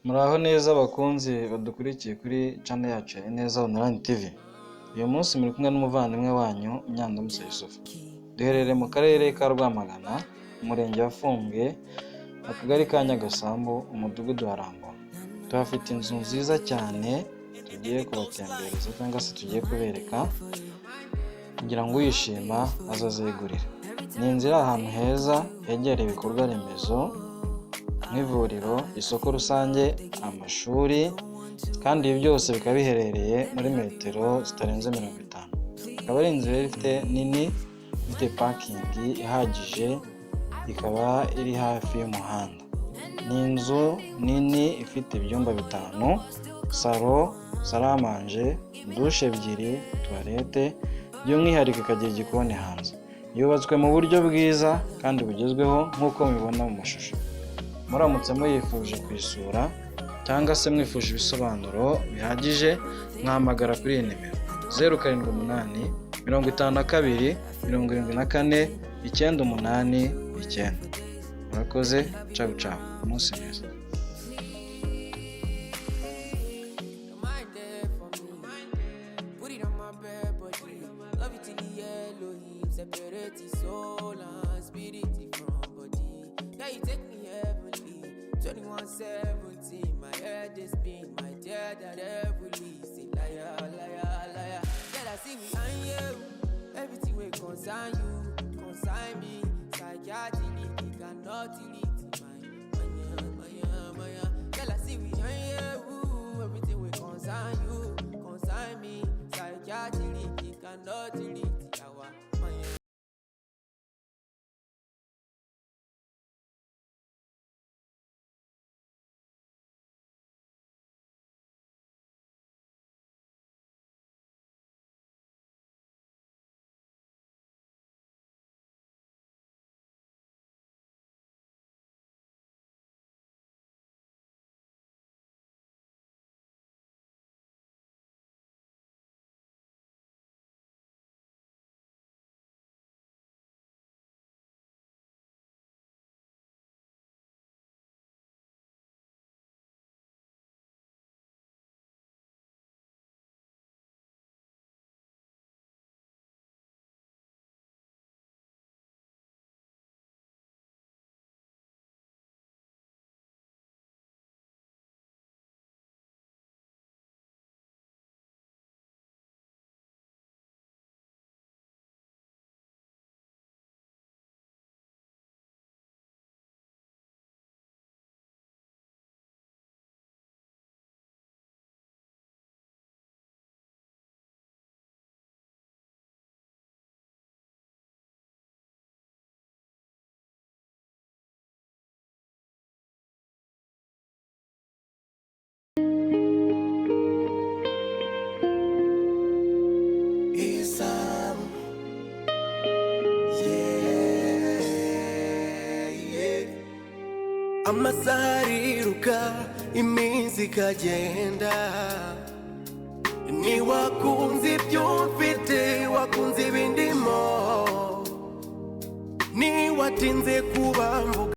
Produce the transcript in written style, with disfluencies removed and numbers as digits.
Muraho neza abakunzi badukurikiye kuri channel yacu ya Ineza Online TV. Uyu munsi muri kumwe n'umuvandimwe wanyu Nyandamusa Yusufu. Duherereye mu karere ka Rwamagana, umurenge wa Fumbwe, akagari ka Nyagasambu, umudugudu wa Rambo. Tuhafite inzu nziza cyane tugiye kubatembereza cyangwa se tugiye kubereka kugira ngo uyishima azazigurira. Ni inzu iri ahantu heza hegereye ibikorwa remezo nk'ivuriro, isoko rusange, amashuri, kandi ibi byose bikaba biherereye muri metero zitarenze 50. Akaba ari inzu ifite nini, ifite parking ihagije, ikaba iri hafi y'umuhanda. Ni inzu nini ifite ibyumba 5, salo, salamanje, dushe ebyiri, toilette, by'umwihariko ikagira igikoni hanze. Yubatswe mu buryo bwiza kandi bugezweho nk'uko mubibona mu mashusho. Muramutse muyifuje kwisura cyangwa se mwifuje ibisobanuro bihagije, mwahamagara kuri iyi nimero 078 52 74 98 9. Murakoze, ciao ciao, umunsi mwiza. Separate soul and spirit from body. Yeah, you take me heavenly. 21:17, my head is spin, my dear that heavily. Say liar, liar, liar. Yeah, I see me and you. Everything will concern you, consign me. Psychiatry, cannot delete my. Yeah, I see me and you. Everything will concern you, consign me. Psychiatry, cannot delete our. Amasariruka iminsi ikagenda, ni wakunze ibyo mfite, wakunze ibindimo, ni watinze kuba mvuga.